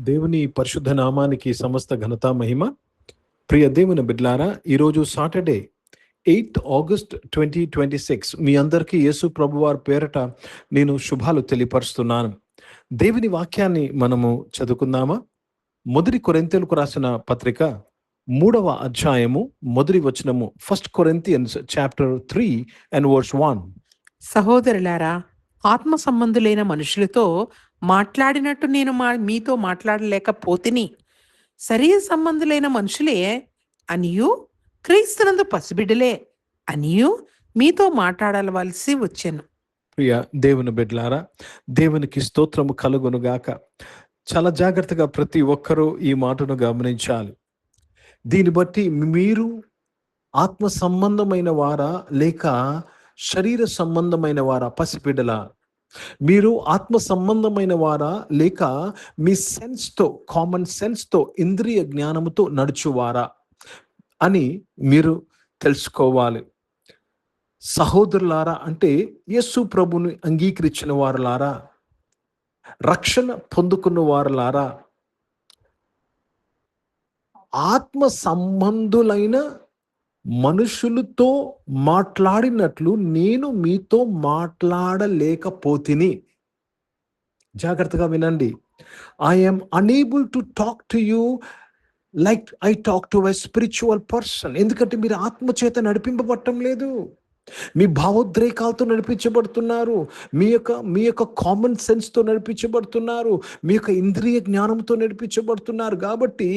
దేవుని పరిశుద్ధ నామానికి సమస్త ఘనత మహిమ. ప్రియ దేవుని బిడ్లారా, ఈరోజు సాటర్డే 8 ఆగస్ట్ 2026 మీ అందరికీ యేసు ప్రభు వారి పేరట నేను శుభాలు తెలియపరుస్తున్నాను. దేవుని వాక్యాన్ని మనము చదువుకుందామా? మొదటి కొరింథీయులకు రాసిన పత్రిక 3వ అధ్యాయము మొదటి వచనము. 1 Corinthians chapter 3 and verse 1. సహోదరులారా, ఆత్మ సంబంధులైన మనుషులతో మాట్లాడినట్టు నేను మీతో మాట్లాడలేకపోతిని. శరీర సంబంధులైన మనుషులే అనియు క్రీస్తునందు పసిబిడ్డలే అనియు మీతో మాట్లాడవలసి వచ్చెను. ప్రియ దేవుని బిడ్డలారా, దేవునికి స్తోత్రము కలుగునుగాక. చాలా జాగ్రత్తగా ప్రతి ఒక్కరూ ఈ మాటను గమనించాలి. దీన్ని బట్టి మీరు ఆత్మ సంబంధమైన వారా లేక శరీర సంబంధమైన వారా? పసిబిడ్డలా? మీరు ఆత్మ సంబంధమైన వారా లేక మీ సెన్స్తో, కామన్ సెన్స్తో, ఇంద్రియ జ్ఞానముతో నడుచువారా అని మీరు తెలుసుకోవాలి. సహోదరులారా అంటే యేసు ప్రభుని అంగీకరించిన వారులారా, రక్షణ పొందుకున్న వారులారా, ఆత్మ సంబంధులైన మనుషులతో మాట్లాడినట్లు నేను మీతో మాట్లాడలేకపోతిని. జాగ్రత్తగా వినండి. I am unable to talk to you like I talk to a spiritual person. ఎందుకంటే మీరు ఆత్మ చేత నడిపింపబడటం లేదు. మీ భావోద్రేకాలతో నడిపించబడుతున్నారు. మీ యొక్క కామన్ సెన్స్తో నడిపించబడుతున్నారు. మీ యొక్క ఇంద్రియ జ్ఞానంతో నడిపించబడుతున్నారు. కాబట్టి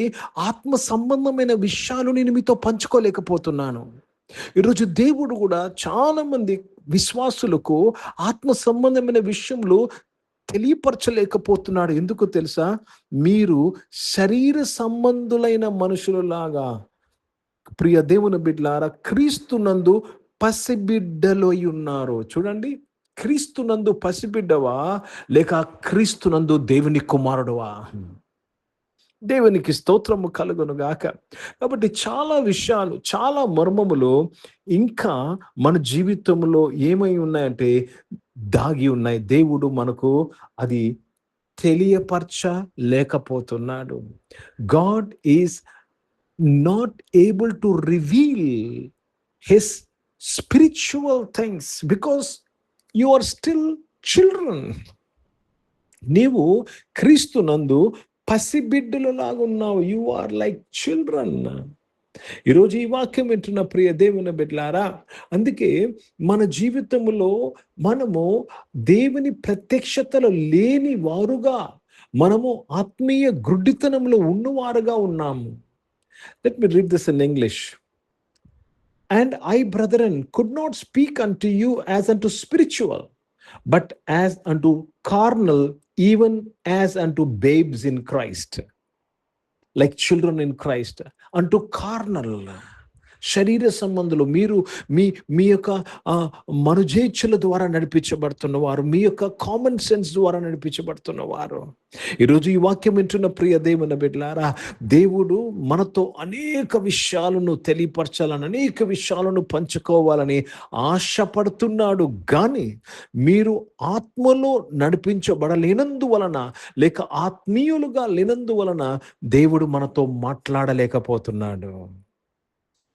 ఆత్మ సంబంధమైన విషయాలు నేను మీతో పంచుకోలేకపోతున్నాను. ఈరోజు దేవుడు కూడా చాలా మంది విశ్వాసులకు ఆత్మ సంబంధమైన విషయంలో తెలియపరచలేకపోతున్నాడు. ఎందుకు తెలుసా? మీరు శరీర సంబంధులైన మనుషులలాగా, ప్రియ దేవుని బిడ్డలారా, క్రీస్తునందు పసిబిడ్డలై ఉన్నారు. చూడండి, క్రీస్తునందు పసిబిడ్డవా లేక క్రీస్తునందు దేవుని కుమారుడువా? దేవునికి స్తోత్రము కలుగునుగాక. కాబట్టి చాలా విషయాలు, చాలా మర్మములు ఇంకా మన జీవితంలో ఏమై ఉన్నాయంటే దాగి ఉన్నాయి. దేవుడు మనకు అది తెలియపరచలేకపోతున్నాడు. God is not able to reveal his spiritual things because you are still children. నీవు క్రీస్తునందు పసిబిడ్డలలాగా ఉన్నావు. You are like children. ఈరోజు ఈ వాక్యం వింటున్న ప్రియ దేవుని బిడ్డలారా, అందుకే మన జీవితంలో మనము దేవుని ప్రత్యక్షతలో లేని వారుగా, మనము ఆత్మీయ గుడ్డితనంలో ఉన్నవారుగా ఉన్నాము. Let me read this in English. And I, brethren, could not speak unto you as unto spiritual, but as unto carnal, even as unto babes in Christ. Like children in Christ. Unto carnal. శరీర సంబంధులు మీరు మీ యొక్క మనుజేచ్ఛల ద్వారా నడిపించబడుతున్నవారు, మీ యొక్క common sense ద్వారా నడిపించబడుతున్నవారు. ఈరోజు ఈ వాక్యం వింటున్న ప్రియ దేవుని బిడ్డలారా, దేవుడు మనతో అనేక విషయాలను తెలియపరచాలని, అనేక విషయాలను పంచుకోవాలని ఆశపడుతున్నాడు. కానీ మీరు ఆత్మలో నడిపించబడలేనందువలన లేక ఆత్మీయులుగా లేనందువలన దేవుడు మనతో మాట్లాడలేకపోతున్నాడు.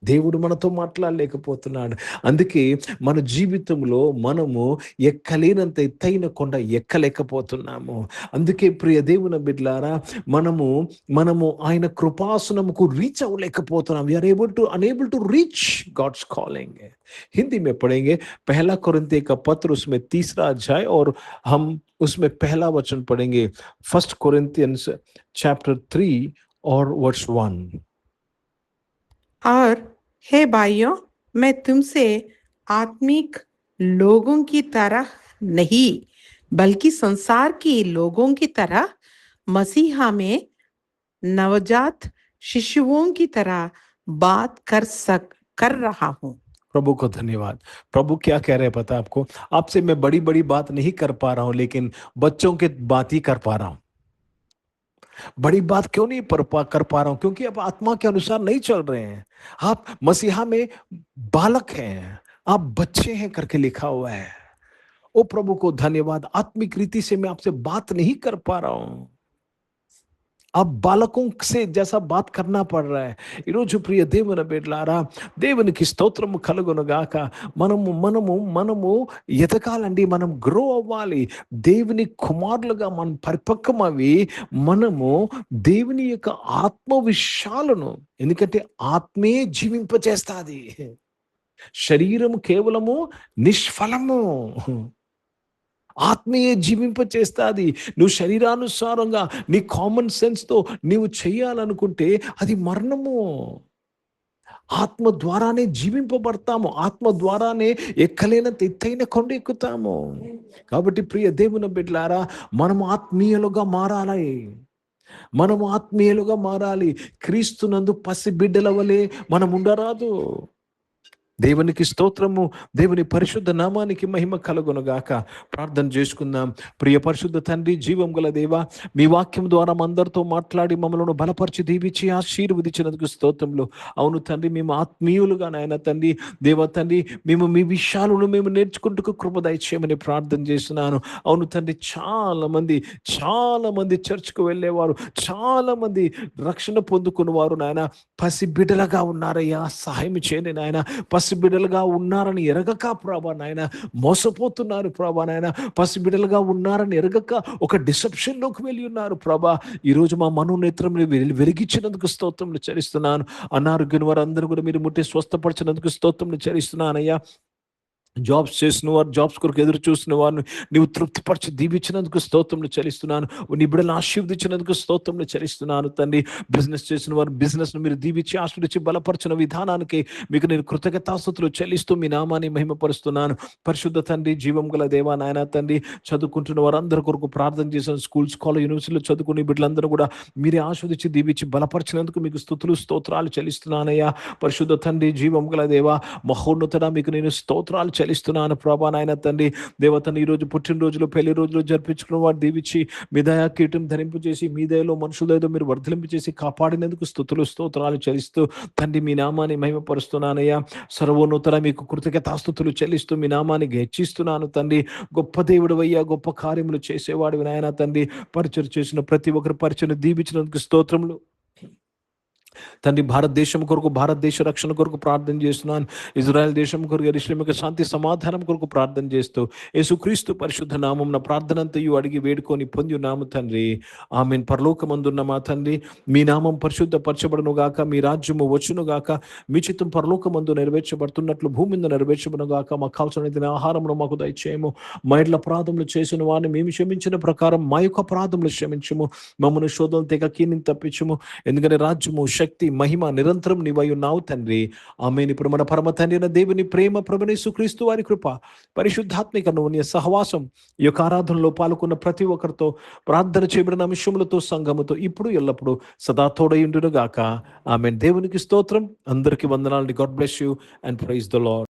దేవుడు మనతో మాట్లాడలేకపోతున్నాడు. అందుకే మన జీవితంలో మనము ఎక్కలేనంత ఎత్తైన కొండ ఎక్కలేకపోతున్నాము. అందుకే ప్రియ దేవుని బిడ్డలారా, మనము ఆయన కృపాసనముకు రీచ్ అవ్వలేకపోతున్నాం. We are unable to reach God's calling. Hindi में पढ़ेंगे 1 कोरिन्थियों का पत्र, उसमें 3रा अध्याय, और हम उसमें पहला वचन पढ़ेंगे 1 Corinthians chapter 3 और verse 1. और हे भाइयों, मैं तुमसे आत्मिक लोगों की तरह नहीं बल्कि संसार के लोगों की तरह मसीहा में नवजात शिशुओं की तरह बात कर रहा हूं. प्रभु को धन्यवाद. प्रभु क्या कह रहे हैं पता आपको? आपसे मैं बड़ी बड़ी बात नहीं कर पा रहा हूं, लेकिन बच्चों की बात ही कर पा रहा हूं. बड़ी बात क्यों नहीं कर पा रहा हूं? क्योंकि अब आत्मा के अनुसार नहीं चल रहे हैं. आप मसीहा में बालक हैं, आप बच्चे हैं करके लिखा हुआ है. ओ प्रभु को धन्यवाद. आत्मिक रीति से मैं आपसे बात नहीं कर पा रहा हूं. अब बालकों से जैसा बात करना पड़ रहा है. ఈరోజు ప్రియ దేవుని బిడ్డలారా, దేవునికి స్తోత్రము కలుగునుగాక. మనము ఎదగాలండి, మనం గ్రో అవ్వాలి. దేవుని కుమారులుగా మనం పరిపక్వమవి మనము దేవుని యొక్క ఆత్మ విషయాలను, ఎందుకంటే ఆత్మే జీవింపచేస్తాది, శరీరము కేవలము నిష్ఫలము. ఆత్మీయ జీవింపచేస్తాది. నువ్వు శరీరానుసారంగా నీ కామన్ సెన్స్తో నీవు చేయాలనుకుంటే అది మరణము. ఆత్మ ద్వారానే జీవింపబడతాము, ఆత్మ ద్వారానే ఎక్కలేనంత ఎత్తైన కొండ ఎక్కుతాము. కాబట్టి ప్రియ దేవుని బిడ్డలారా, మనము ఆత్మీయులుగా మారాలి, మనము ఆత్మీయులుగా మారాలి. క్రీస్తునందు పసి బిడ్డల వలె మనం ఉండరాదు. దేవునికి స్తోత్రము, దేవుని పరిశుద్ధ నామానికి మహిమ కలుగునుగాక. ప్రార్థన చేసుకుందాం. ప్రియ పరిశుద్ధ తండ్రి, జీవం గల దేవ, మీ వాక్యం ద్వారా అందరితో మాట్లాడి మమ్మల్ని బలపరిచి దీవించి ఆశీర్వదించినందుకు స్తోత్రములు. అవును తండ్రి, మేము ఆత్మీయులుగా నాయన తండ్రి, దేవ తండ్రి, మేము మీ విషయాలను మేము నేర్చుకుంటూ కృప దయచేయమని ప్రార్థన చేస్తున్నాను. అవును తండ్రి, చాలా మంది చర్చ్కు వెళ్ళేవారు, చాలా మంది రక్షణ పొందుకున్నవారు నాయన పసి బిడ్డలుగా ఉన్నారయ్యా, సహాయం చేయండి నాయన. పసిబిడ్డలుగా ఉన్నారని ఎరగక ప్రభా నాయన మోసపోతున్నారు ప్రభా నాయన. పసిబిడ్డలుగా ఉన్నారని ఎరగక ఒక డిసెప్షన్లోకి వెళ్ళి ఉన్నారు ప్రభా. ఈరోజు మా మనోనేత్రం వెలిగించినందుకు స్తోత్రములు చెల్లిస్తున్నాను. అనారోగ్యం వారందరూ కూడా మీరు ముట్టి స్వస్థపరిచినందుకు స్తోత్రములు చెల్లిస్తున్నానయ్యా. జాబ్స్ చేసిన వారు, జాబ్స్ కొరకు ఎదురు చూసిన వారిని నీవు తృప్తిపరిచి దీవించినందుకు స్తోత్రములు చెల్లిస్తున్నాను. నీ బిడ్డలను ఆశీర్వదించినందుకు స్తోత్రములు చెల్లిస్తున్నాను తండ్రి. బిజినెస్ చేసిన వారు బిజినెస్ను మీరు దీవించి ఆశీర్వదించి బలపరిచిన విధానానికి మీకు నేను కృతజ్ఞతాస్తుతులు చెల్లిస్తూ మీ నామాన్ని మహిమపరుస్తున్నాను. పరిశుద్ధ తండ్రి, జీవం గల దేవా నాయన తండ్రి, చదువుకుంటున్న వారందరి కొరకు ప్రార్థన చేసిన స్కూల్స్, కాలేజ్, యూనివర్సిటీలో చదువుకునే బిడ్డలందరూ కూడా మీరే ఆశీర్వదించి దీవించి బలపరిచినందుకు మీకు స్తుతులు స్తోత్రాలు చెల్లిస్తున్నానయ్యా. పరిశుద్ధ తండ్రి, జీవం గల దేవా, మహోన్నతుడా, మీకు నేను స్తోత్రాలు చెల్లిస్తున్నాను ప్రభా నాయన తండ్రి. దేవతను ఈరోజు పుట్టినరోజులు, పెళ్లి రోజులు జరిపించుకున్న వారు దీవించి మీ దయా కీటం ధరింపు చేసి మీ దయలో మనుషుల దయలో మీరు వర్ధలింపు చేసి కాపాడినందుకు స్తుతులు స్తోత్రాలు చెల్లిస్తూ తండ్రి మీ నామాన్ని మహిమపరుస్తున్నానయ్యా. సర్వోన్నతుడ, మీకు కృతజ్ఞతాస్తుతులు చెల్లిస్తూ మీ నామాన్ని హెచ్చిస్తున్నాను తండ్రి. గొప్ప దేవుడు అయ్యా, గొప్ప కార్యములు చేసేవాడు నాయన తండ్రి. పరిచయం చేసిన ప్రతి ఒక్కరి పరిచయం దీవించినందుకు స్తోత్రములు తండ్రి. భారతదేశం కొరకు, భారతదేశ రక్షణ కొరకు ప్రార్థన చేస్తున్నాను. ఇజ్రాయెల్ దేశం కొరకు, యెరూషలేము యొక్క శాంతి సమాధానం కొరకు ప్రార్థన చేస్తూ యేసుక్రీస్తు పరిశుద్ధ నామం నా ప్రార్థన అంతయు అడిగి వేడుకొని పొంది ఉన్నాము తండ్రి. ఆమేన్. పరలోకమందున్న మా తండ్రి, మీ నామం పరిశుద్ధ పరచబడును గాక, మీ రాజ్యము వచ్చును గాక, మీ చిత్తం పరలోకమందు నెరవేర్చబడుతున్నట్లు భూమి మీద నెరవేర్చబడును గాక. మాకు కావాల్సిన ఆహారమును మాకు దయచేయము. మా ఇంట్లో అపరాధములు చేసిన వారిని మేము క్షమించిన ప్రకారం మా యొక్క అపరాధములు క్షమించము. మమ్మల్ని శోధనలు తెగ కీని తప్పించము. ఎందుకంటే రాజ్యము, శక్తి, మహిమ నిరంతరం నీవై ఉన్నావు తండ్రి. ఆమేన్. ఇప్పుడు మన పరమ తండ్రి అయిన దేవుని ప్రేమ, ప్రభువైన యేసుక్రీస్తు వారి కృప, పరిశుద్ధాత్మిక అన్యోన్య సహవాసం ఈ యొక్క ఆరాధనలో పాల్గొన్న ప్రతి ఒక్కరితో, ప్రార్థన చేయబడిన అంశములతో, సంఘముతో ఇప్పుడు ఎల్లప్పుడు సదా తోడై ఉండును గాక. ఆమేన్. దేవునికి స్తోత్రం. అందరికీ వందనాలు. God bless you and praise the lord.